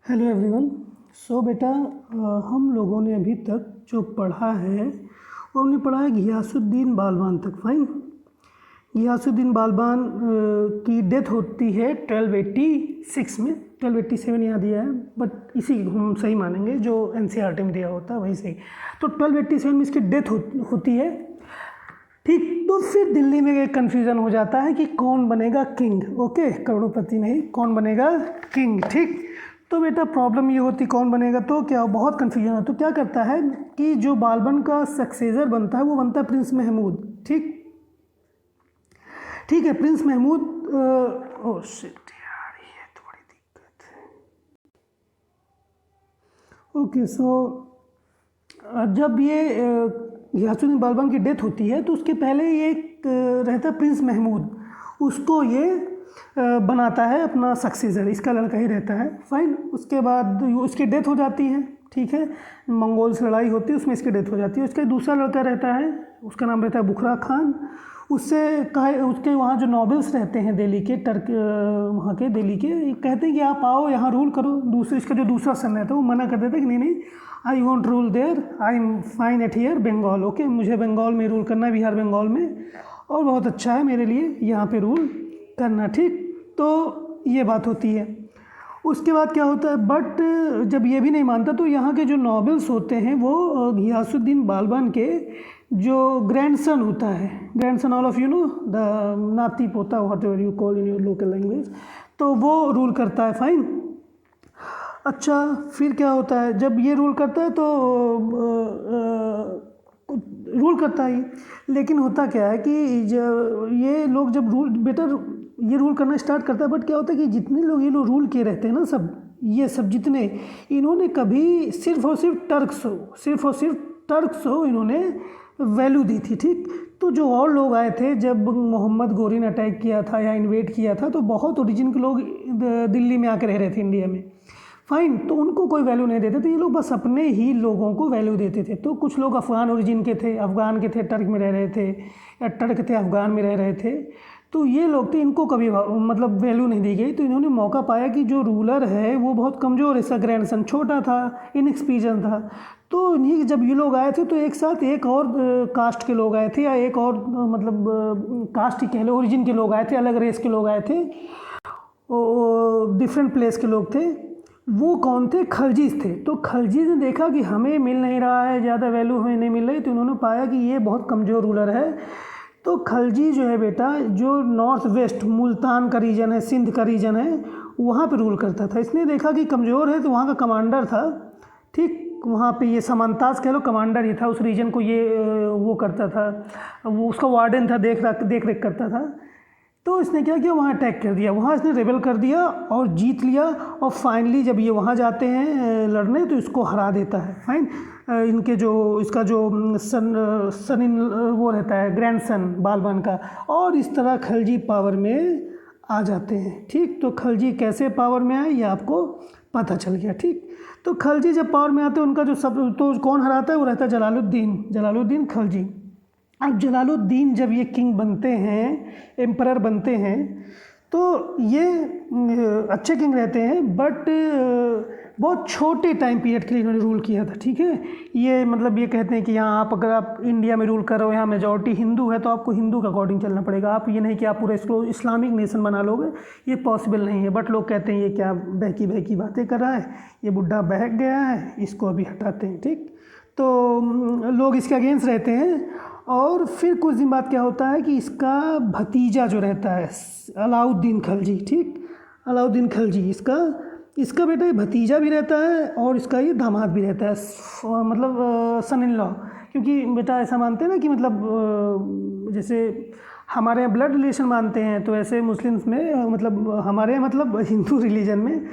Hello everyone. सो बेटा हम लोगों ने अभी तक जो पढ़ा है वो हमने पढ़ा है घियासुद्दीन बालबान तक। फाइन। घियासुद्दीन बालबान की डेथ होती है 1286 में। 1287 यहाँ दिया है बट इसी हम सही मानेंगे, जो एनसीईआरटी में दिया होता है वही सही। तो 1287 में इसकी डेथ होती है। ठीक, तो फिर दिल्ली में एक कन्फ्यूज़न हो जाता है कि कौन बनेगा किंग। ओके, करोड़पति नहीं, कौन बनेगा किंग। ठीक, तो बेटा प्रॉब्लम ये होती कौन बनेगा, तो क्या बहुत कन्फ्यूजन है। तो क्या करता है कि जो बालबन का सक्सेसर बनता है वो बनता है प्रिंस महमूद। ठीक ठीक है, प्रिंस महमूद। ओ शिट यार, ये तो बड़ी दिक्कत है। ओके, सो जब ये घियासुद्दीन बालबन की डेथ होती है तो उसके पहले ये एक रहता है प्रिंस महमूद, उसको ये बनाता है अपना सक्सेसर, इसका लड़का ही रहता है। फाइन। उसके बाद उसकी डेथ हो जाती है। ठीक है, मंगोल से लड़ाई होती है, उसमें इसकी डेथ हो जाती है। उसका दूसरा लड़का रहता है, उसका नाम रहता है बुखरा खान। उससे उसके वहाँ जो नॉबल्स रहते हैं दिल्ली के, वहाँ के दिल्ली के, कहते हैं कि आप आओ यहाँ रूल करो। दूसरे इसका जो दूसरा सन रहता है वो मना कर देता है कि नहीं नहीं, I won't rule there, I am fine at here Bengal. Okay, मुझे बंगाल में रूल करना है, बिहार बंगाल में, और बहुत अच्छा है मेरे लिए यहाँ पे रूल करना। ठीक, तो ये बात होती है। उसके बाद क्या होता है, बट जब ये भी नहीं मानता तो यहाँ के जो नॉबल्स होते हैं वो घियासुद्दीन बालबन के जो ग्रैंडसन होता है, grandson, all of you know, the नाती पोता, what ever you call in your local language, तो वो रूल करता है। फाइन। अच्छा, फिर क्या होता है, जब ये रूल करता है तो रूल करता ही, लेकिन होता क्या है कि जब ये लोग जब रूल बेटर ये रूल करना स्टार्ट करता है, बट क्या होता है कि जितने लोग ये लोग रूल किए रहते हैं ना, सब जितने, इन्होंने कभी सिर्फ और सिर्फ टर्क्स हो इन्होंने वैल्यू दी थी। ठीक, तो जो और लोग आए थे जब मोहम्मद गोरी ने अटैक किया था या इन्वेड किया था, तो बहुत ओरिजिन के लोग दिल्ली में आके रह रहे थे, इंडिया में। फाइन, तो उनको कोई वैल्यू नहीं देते थे, ये लोग बस अपने ही लोगों को वैल्यू देते थे। तो कुछ लोग अफ़गान ओरिजिन के थे, अफ़गान के थे, टर्क में रह रहे थे, या टर्क थे अफ़गान में रह रहे थे, तो ये लोग थे, इनको कभी मतलब वैल्यू नहीं दी गई। तो इन्होंने मौका पाया कि जो रूलर है वो बहुत कमज़ोर है, इसका ग्रैंडसन छोटा था, इनएक्सपीरियंस था। तो इन्हीं जब ये लोग आए थे तो एक साथ एक और कास्ट के लोग आए थे, या एक और मतलब कास्ट ही कह लो, ओरिजिन के लोग आए थे, अलग रेस के लोग आए थे, डिफरेंट प्लेस के लोग थे। वो कौन थे? खलजीज थे। तो खलजीज ने देखा कि हमें मिल नहीं रहा है, ज़्यादा वैल्यू हमें नहीं मिल रही, तो उन्होंने पाया कि ये बहुत कमज़ोर रूलर है। तो खलजी जो है बेटा, जो नॉर्थ वेस्ट मुल्तान का रीजन है, सिंध का रीजन है, वहाँ पे रूल करता था। इसने देखा कि कमज़ोर है, तो वहाँ का कमांडर था। ठीक, वहाँ पे ये समंताज कह लो, कमांडर ही था उस रीजन को, ये वो करता था, वो उसका वार्डन था, देख रेख करता था। तो इसने क्या किया, वहाँ अटैक कर दिया, वहाँ इसने रेबल कर दिया और जीत लिया। और फाइनली जब ये वहाँ जाते हैं लड़ने, तो इसको हरा देता है। फाइन। इनके जो इसका जो सन इन वो रहता है, ग्रैंडसन बालबन का, और इस तरह खलजी पावर में आ जाते हैं। ठीक, तो खलजी कैसे पावर में आए ये आपको पता चल गया। ठीक, तो खलजी जब पावर में आते हैं, उनका जो सब, तो कौन हराता है, वो रहता है जलालुद्दीन खलजी। अब जलालुद्दीन जब ये किंग बनते हैं, एम्परर बनते हैं, तो ये अच्छे किंग रहते हैं, बट बहुत छोटे टाइम पीरियड के लिए इन्होंने रूल किया था। ठीक है, ये मतलब ये कहते हैं कि यहाँ आप, अगर आप इंडिया में रूल कर रहे हो, यहाँ मेजॉरिटी हिंदू है, तो आपको हिंदू के अकॉर्डिंग चलना पड़ेगा। आप ये नहीं कि आप पूरा इसको इस्लामिक नेशन बना लोगे, ये पॉसिबल नहीं है। बट लोग कहते हैं ये क्या बहकी बातें कर रहा है, ये बुढ़ा बहक गया है, इसको अभी हटाते हैं। ठीक, तो लोग इसके अगेंस्ट रहते हैं। और फिर कुछ दिन बाद क्या होता है कि इसका भतीजा जो रहता है अलाउद्दीन खलजी, ठीक, अलाउद्दीन खलजी, इसका बेटा ये भतीजा भी रहता है और इसका ये दामाद भी रहता है, मतलब सन इन लॉ। क्योंकि बेटा ऐसा मानते हैं ना कि मतलब जैसे हमारे यहाँ ब्लड रिलेशन मानते हैं, तो ऐसे मुस्लिम्स में मतलब हमारे यहाँ मतलब हिंदू रिलीजन में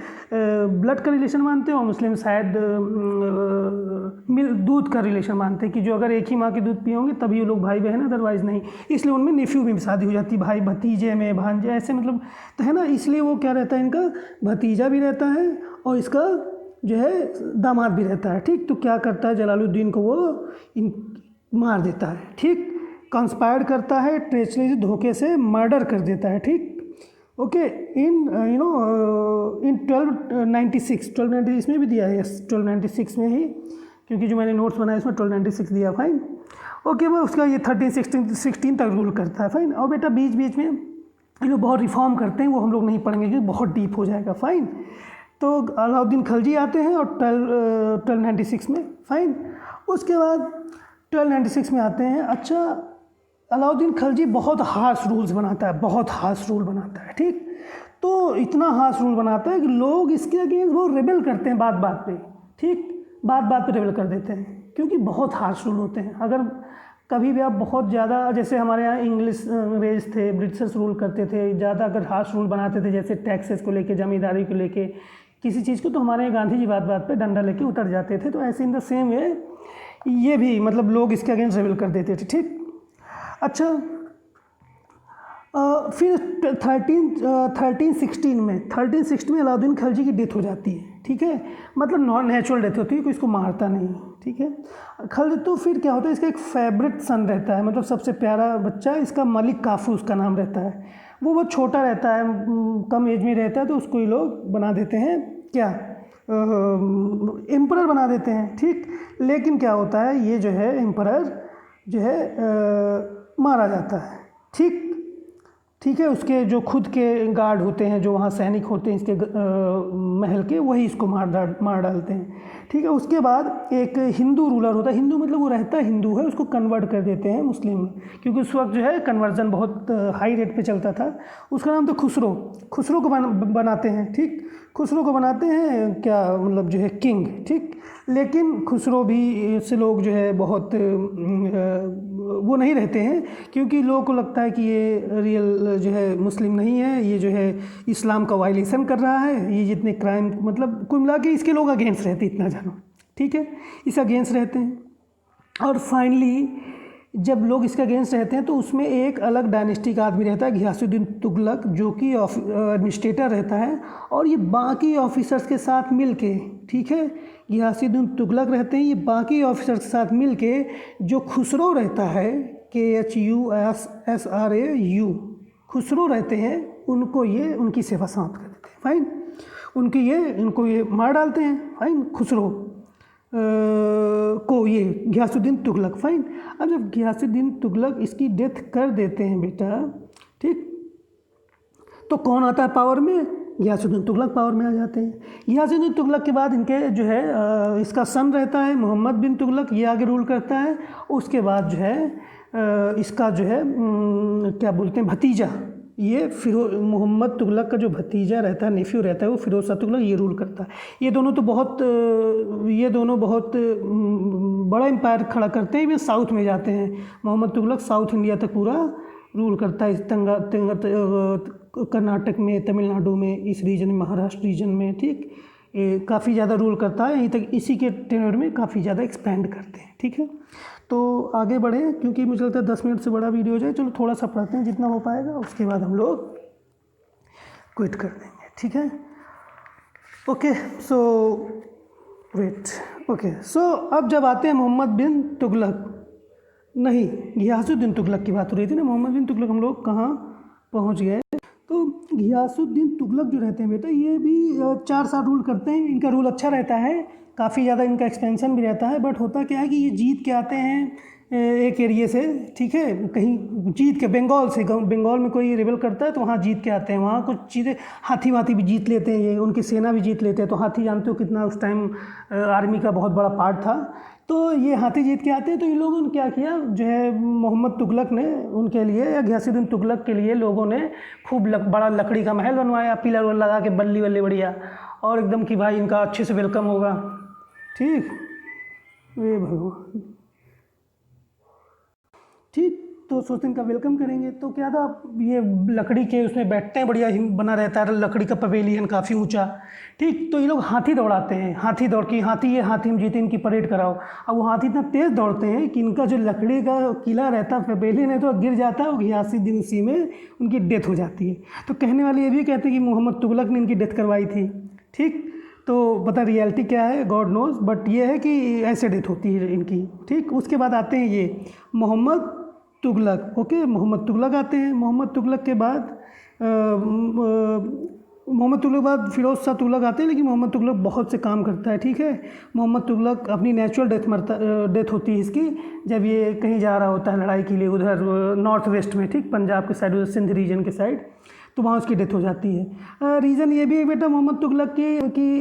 ब्लड का रिलेशन मानते हैं, और मुस्लिम शायद दूध का रिलेशन मानते हैं, कि जो अगर एक ही माँ के दूध पिए होंगे तभी वो लोग भाई बहन, अदरवाइज़ नहीं। इसलिए उनमें नेफ्यू में भी शादी हो जाती है, भाई भतीजे में, भांजे, ऐसे मतलब, तो है ना। इसलिए वो क्या रहता है, इनका भतीजा भी रहता है और इसका जो है दामाद भी रहता है। ठीक, तो क्या करता है, जलालुद्दीन को वो मार देता है। ठीक, कंस्पायर करता है, ट्रेचरी धोखे से मर्डर कर देता है। ठीक, ओके, इन इन 1296 में भी दिया है, यस 1296 में ही, क्योंकि जो मैंने नोट्स बनाए इसमें 1296 दिया, फाइन। ओके, वो उसका ये 1316 तक रूल करता है, फाइन। और बेटा बीच बीच में ये लोग बहुत रिफॉर्म करते हैं, वो हम लोग नहीं पढ़ेंगे क्योंकि बहुत डीप हो जाएगा, फाइन। तो अलाउद्दीन खिलजी आते हैं और 1296 में, फाइन। उसके बाद 1296 में आते हैं। अच्छा, अलाउद्दीन खिलजी बहुत हार्श रूल्स बनाता है, बहुत हार्श रूल बनाता है, ठीक। तो इतना हार्श रूल बनाता है कि लोग इसके अगेंस्ट वो रेबल करते हैं बात बात पे, ठीक, बात बात पे रेबल कर देते हैं, क्योंकि बहुत हार्श रूल होते हैं। अगर कभी भी आप बहुत ज़्यादा, जैसे हमारे यहाँ इंग्लिश अंग्रेज थे, ब्रिटिशर्स रूल करते थे, ज़्यादा अगर हार्श रूल बनाते थे, जैसे टैक्सेस को लेके, जमींदारी को लेके, किसी चीज़ को, तो हमारे यहाँ गांधी जी बात बात पे डंडा लेके उतर जाते थे। तो ऐसे इन द सेम वे ये भी, मतलब लोग इसके अगेंस्ट रेबल कर देते थे, ठीक। अच्छा, फिर 1316 में अलाउद्दीन खिलजी की डेथ हो जाती है, ठीक है। मतलब नॉन नेचुरल डेथ होती है, कोई इसको मारता नहीं, ठीक है। खिलजी, तो फिर क्या होता है, इसका एक फेवरेट सन रहता है, मतलब सबसे प्यारा बच्चा, इसका मलिक काफू उसका नाम रहता है। वो बहुत छोटा रहता है, कम एज में रहता है, तो उसको ये लोग बना देते हैं क्या, एम्परर बना देते हैं, ठीक। लेकिन क्या होता है, ये जो है एम्परर जो है मारा जाता है, ठीक है। उसके जो खुद के गार्ड होते हैं, जो वहाँ सैनिक होते हैं इसके महल के, वही इसको मार डालते हैं, ठीक है। उसके बाद एक हिंदू रूलर होता है, हिंदू मतलब वो रहता है हिंदू है, उसको कन्वर्ट कर देते हैं मुस्लिम में, क्योंकि उस वक्त जो है कन्वर्जन बहुत हाई रेट पे चलता था। उसका नाम तो खुसरो को बनाते हैं, ठीक। खुसरो को बनाते हैं क्या, मतलब जो है किंग, ठीक। लेकिन खुसरो भी से लोग जो है बहुत वो नहीं रहते हैं, क्योंकि लोगों को लगता है कि ये रियल जो है मुस्लिम नहीं है, ये जो है इस्लाम का वायलेशन कर रहा है, ये जितने क्राइम, मतलब कुल मिला के इसके लोग अगेंस्ट रहते हैं, इतना जानो, ठीक है, इस अगेंस्ट रहते हैं। और फाइनली जब लोग इसके अगेंस्ट रहते हैं तो उसमें एक अलग डायनेस्टी का आदमी रहता है, घियासुद्दीन तुगलक, जो कि एडमिनिस्ट्रेटर रहता है, और ये बाकी ऑफिसर्स के साथ मिल के, ठीक है, घियासुद्दीन तुगलक रहते हैं, ये बाकी ऑफिसर्स के साथ मिल के जो खुसरो रहता है, KHUSRAU, खुसरो रहते हैं, उनको ये उनकी सेवा समाप्त कर देते हैं, फाइन। इनको ये मार डालते हैं, फाइन, खुसरो को, ये घियासुद्दीन तुगलक, फाइन। अब जब घियासुद्दीन तुगलक इसकी डेथ कर देते हैं बेटा, ठीक, तो कौन आता है पावर में, घियासुद्दीन तुगलक पावर में आ जाते हैं। घियासुद्दीन तुगलक के बाद इनके जो है इसका सन रहता है मोहम्मद बिन तुगलक, ये आगे रूल करता है। उसके बाद जो है इसका जो है क्या बोलते हैं, भतीजा, ये मोहम्मद तुगलक का जो भतीजा रहता है, नेफ्यू रहता है, वो फिरोज शाह तुगलक, ये रूल करता है। ये दोनों बहुत बड़ा एम्पायर खड़ा करते हैं, वे साउथ में जाते हैं। मोहम्मद तुगलक साउथ इंडिया तक पूरा रूल करता है, कर्नाटक में, तमिलनाडु में, इस रीजन में, महाराष्ट्र रीजन में, ठीक, काफ़ी ज़्यादा रूल करता है, यहीं तक इसी के टेन्योर में काफ़ी ज़्यादा एक्सपेंड करते हैं, ठीक है। तो आगे बढ़ें, क्योंकि मुझे लगता है 10 मिनट से बड़ा वीडियो हो जाए, चलो थोड़ा सा पढ़ते हैं जितना हो पाएगा, उसके बाद हम लोग क्विट कर देंगे, ठीक है। ओके, सो अब जब आते हैं मोहम्मद बिन तुगलक, नहीं, घियासुद्दीन तुगलक की बात हो रही थी ना, मोहम्मद बिन तुगलक हम लोग कहाँ पहुँच गए। तो घियासुद्दीन तुगलक जो रहते हैं बेटा, ये भी 4 साल रूल करते हैं। इनका रूल अच्छा रहता है, काफ़ी ज़्यादा इनका एक्सपेंशन भी रहता है, बट होता क्या है कि ये जीत के आते हैं एक एरिए से, ठीक है, कहीं जीत के, बंगाल में कोई रिबेल करता है तो वहाँ जीत के आते हैं, वहाँ कुछ चीज़ें, हाथी वाथी भी जीत लेते हैं, ये उनकी सेना भी जीत लेते हैं। तो हाथी जानते हो कितना उस टाइम आर्मी का बहुत बड़ा पार्ट था, तो ये हाथी जीत के आते हैं। तो इन लोगों ने क्या किया, जो है मोहम्मद तुगलक ने उनके लिए, या घियासुद्दीन तुगलक के लिए लोगों ने खूब बड़ा लकड़ी का महल बनवाया, पिलर वल लगा के, बल्ली वल्ली बढ़िया, और एकदम कि भाई इनका अच्छे से वेलकम होगा, ठीक, ये भगवान, ठीक। तो सोचते हैं इनका वेलकम करेंगे। तो क्या था, ये लकड़ी के उसमें बैठते हैं, बढ़िया बना रहता है, लकड़ी का पवेलियन काफ़ी ऊंचा, ठीक। तो ये लोग हाथी दौड़ाते हैं, हाथी दौड़ के, हाथी हम जीते, इनकी परेड कराओ। अब वो हाथी इतना तेज़ दौड़ते हैं कि इनका जो लकड़ी का किला रहता है, पवेलियन है, तो गिर जाता है, और घियासुद्दीन उसी में उनकी डेथ हो जाती है। तो कहने वाले ये भी कहते हैं कि मोहम्मद तुगलक ने इनकी डेथ करवाई थी, ठीक। तो पता रियलिटी क्या है, गॉड नोज, बट ये है कि ऐसे डेथ होती है इनकी, ठीक। उसके बाद आते हैं ये मोहम्मद तुगलक, ओके, मोहम्मद तुगलक आते हैं। मोहम्मद तुगलक के बाद मोहम्मद तुगलक बाद फिरोज शाह तुगलक आते हैं, लेकिन मोहम्मद तुगलक बहुत से काम करता है, ठीक है। मोहम्मद तुगलक अपनी नेचुरल डेथ होती है इसकी, जब ये कहीं जा रहा होता है लड़ाई के लिए उधर नॉर्थ वेस्ट में, ठीक, पंजाब के साइड, उधर सिंध रीजन के साइड, तो वहाँ उसकी डेथ हो जाती है। रीज़न ये भी है बेटा मोहम्मद तुगलक की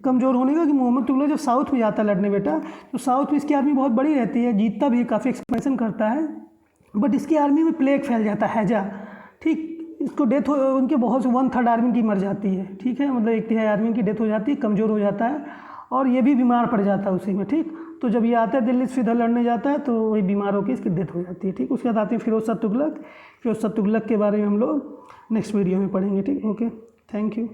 कमज़ोर होने का, कि मोहम्मद तुगलक जब साउथ में जाता है लड़ने बेटा, तो साउथ में इसकी आर्मी बहुत बड़ी रहती है, जीतता भी, काफ़ी एक्सपेंशन करता है, बट इसकी आर्मी में प्लेग फैल जाता है, हैजा, ठीक। इसको डेथ हो, उनके बहुत से 1/3 आर्मी की मर जाती है, ठीक है, मतलब 1/3 आर्मी की डेथ हो जाती है, कमज़ोर हो जाता है, और ये भी बीमार पड़ जाता है उसी में, ठीक। तो जब ये आता है दिल्ली से इधर लड़ने जाता है, तो वही बीमार होकर इसकी डेथ हो जाती है, ठीक। उसके बाद आते हैं फिरोज शाह तुगलक। फिरोज शाह तुगलक के बारे में हम लोग नेक्स्ट वीडियो में पढ़ेंगे, ठीक। Okay, thank you.